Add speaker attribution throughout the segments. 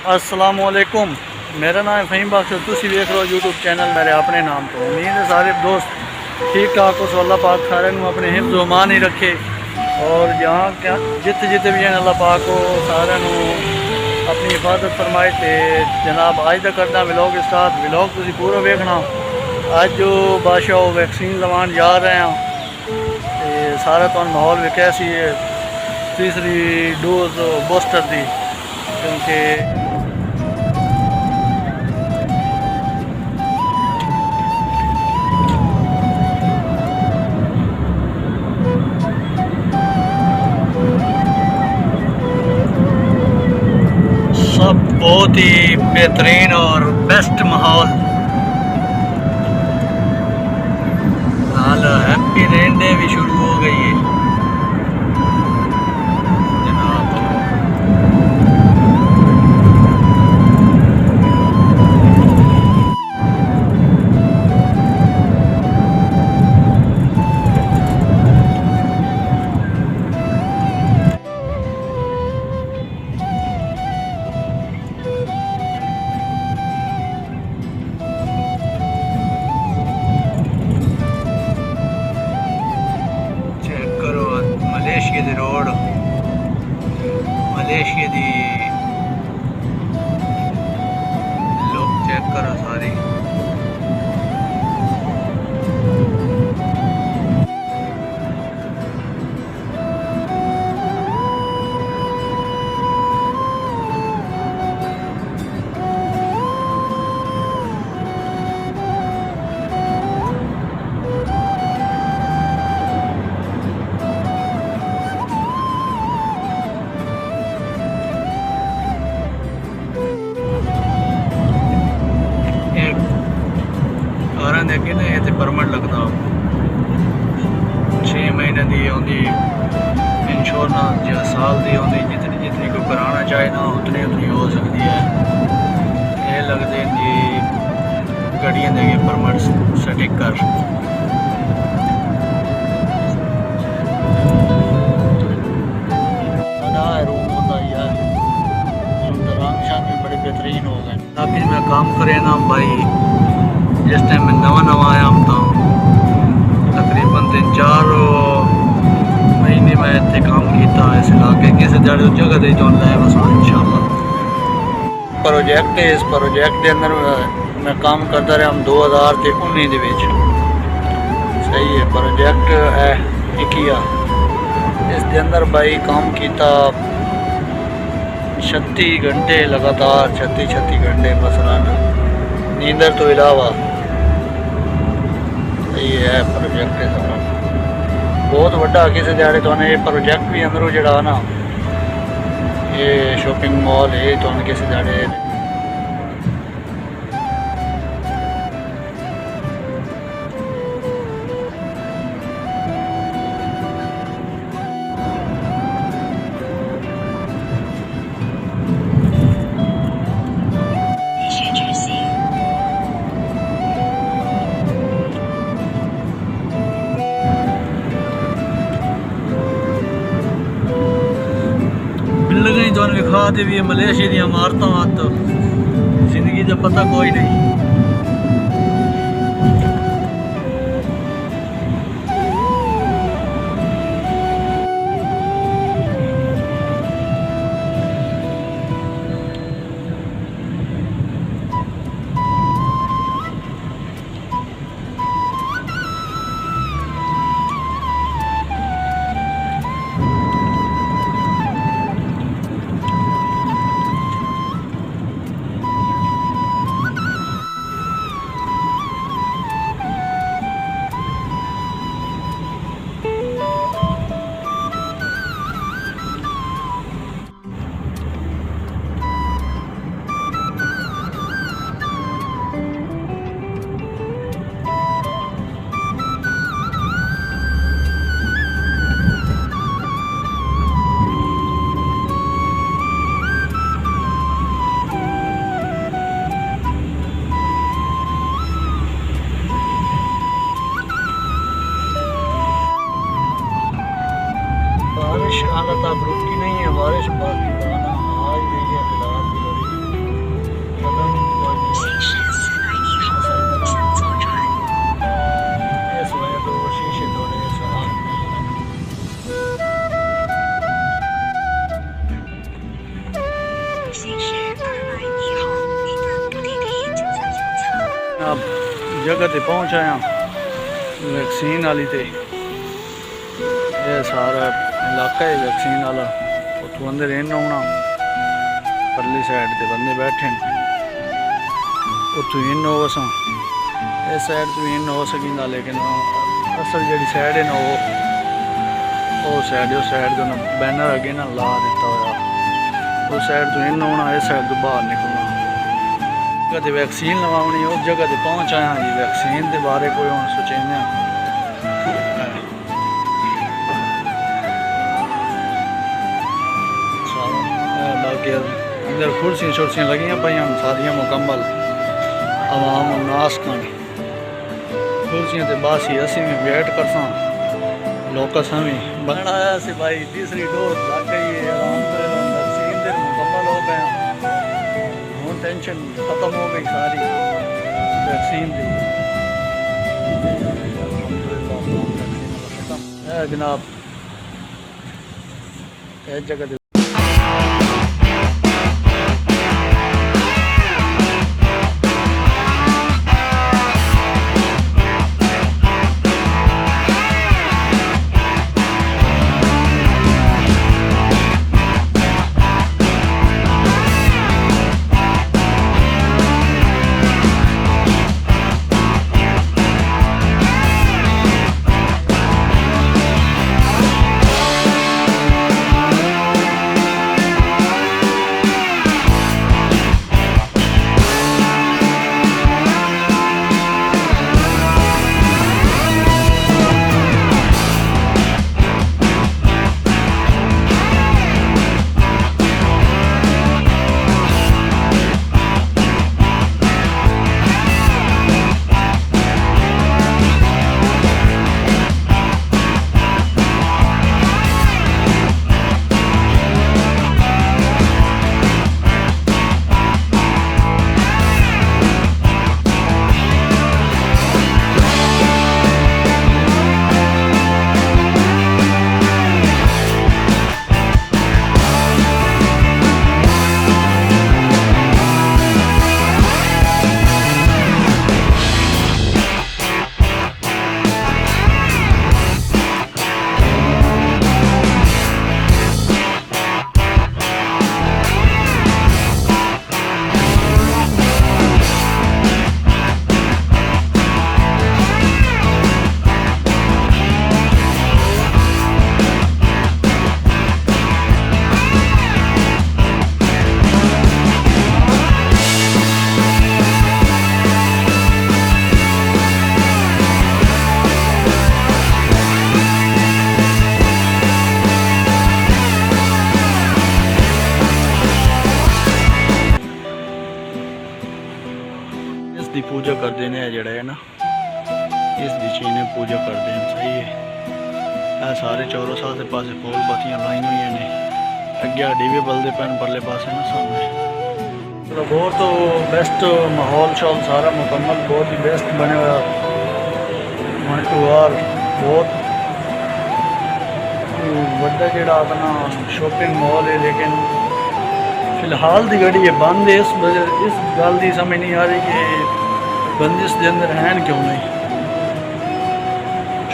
Speaker 1: असलामुअलैकुम। मेरा नाम है फहीम बाख्श। तुसी देख रहे हो यूट्यूब चैनल मेरे अपने नाम तो। उम्मीद है सारे दोस्त ठीक ठाक हो। अल्लाह पाक सारे अपने हिफ्ज़ व अमान ही रखे। और जहाँ क्या जिते जिते भी हैं अल्लाह पाक को सारे अपनी हिफाजत फरमाए। तो जनाब अज तक करना व्लॉग स्टार्ट। व्लॉग तुसी पूरा देखना। अज जो बादशाह वैक्सीन लवान जा रहे हैं सारा तो माहौल भी कैसी है। तीसरी डोज बूस्टर की, क्योंकि सब बहुत ही बेहतरीन और बेस्ट माहौल। हाल हैप्पी रेन डे भी शुरू हो गई है जनाब। मलेशिया दी रोड, मलेशिया दी लोग चेक करो सारी। देखे ये परमिट लगता 6 महीने की आँदी इंश्योरेंस या साल की आँदी। जितनी जितनी कोई कराना चाहे ना उतनी उतनी हो सकती है। ये लगते जी गड्डियाँ दे परमिट स्टिकर। रूम होता यार, रंग शान भी बड़े बेहतरीन हो गए। ताकि मैं काम करे ना भाई, जिस टाइम मैं नवा आया हूँ तो तकरीबन 3-4 महीने मैं इतने काम किया इस इलाके किसी जगह दे जो लाए बस इंशाल्लाह। प्रोजेक्ट है, इस प्रोजेक्ट के अंदर मैं काम करता रहा हम 2019 के। सही है, प्रोजेक्ट है इकिया। इसके अंदर भाई काम किया 36 घंटे लगातार, 36 घंटे मसलन नींदर तो इलावा। ये है प्रोजेक्ट बहुत बड़ा। किसी दिहाड़े तो ये प्रोजेक्ट भी अंदरों जड़ा ना ये शॉपिंग मॉल है तो किसी दिहाड़े विखा दे भी मलेशिया दी इमारतां तो जिंदगी का पता कोई नहीं। आप जगह ते पहुँच आया वैक्सीन वाली ते ये सारा इलाका है वैक्सीन वाला। उतो अंदर इन आना परली साइड ते बंदे बैठे उतो इन हो असा इस साइड तो इन हो सकींदा लेकिन असल जी साइड है ना वो साइड उस साइड तो बैनर अगे ना ला दिता हुआ उस साइड तो इन होना इस साइड तो बाहर निकलना। जगह ते वैक्सीन लवानी उस जगह ते पहुँच आया जी वैक्सीन के बारे कोई हम सोचेंगे बाकी अंदर कुर्सियाँ शुर्सियाँ लगियाँ पाइयां सारियां मुकम्मल आवाम उन्नास कन कुर्सियाँ ते बस ही असी भी वेट करसा लोग भी बनाया से भाई तीसरी डोज लग गई है आराम से वैक्सीन दे मुकम्मल हो गए हूँ टेंशन खत्म हो गई सारी वैक्सीन दी जनाब इस जगह इसकी पूजा करते हैं जड़ा है ना इसकी चीज़ें पूजा करते हैं सही है। सारे चौरों साथ पासे फूल बत्तियां लाई हुई ने अगे हड्डी भी बलते पैन परले पासे ना सामने बहुत बेस्ट माहौल शॉल सारा मुकम्मल बहुत ही बेस्ट बने हुआ 1 to R बहुत बड़ा जोड़ा अपना शॉपिंग मॉल है लेकिन फिलहाल की घड़ी ये बंद है। इस गल की समझ नहीं आ रही कि बंदिश के अंदर हैं क्यों नहीं।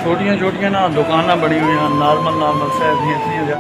Speaker 1: छोटियां छोटियां ना दुकाना बनी हुई नॉर्मल साइज दी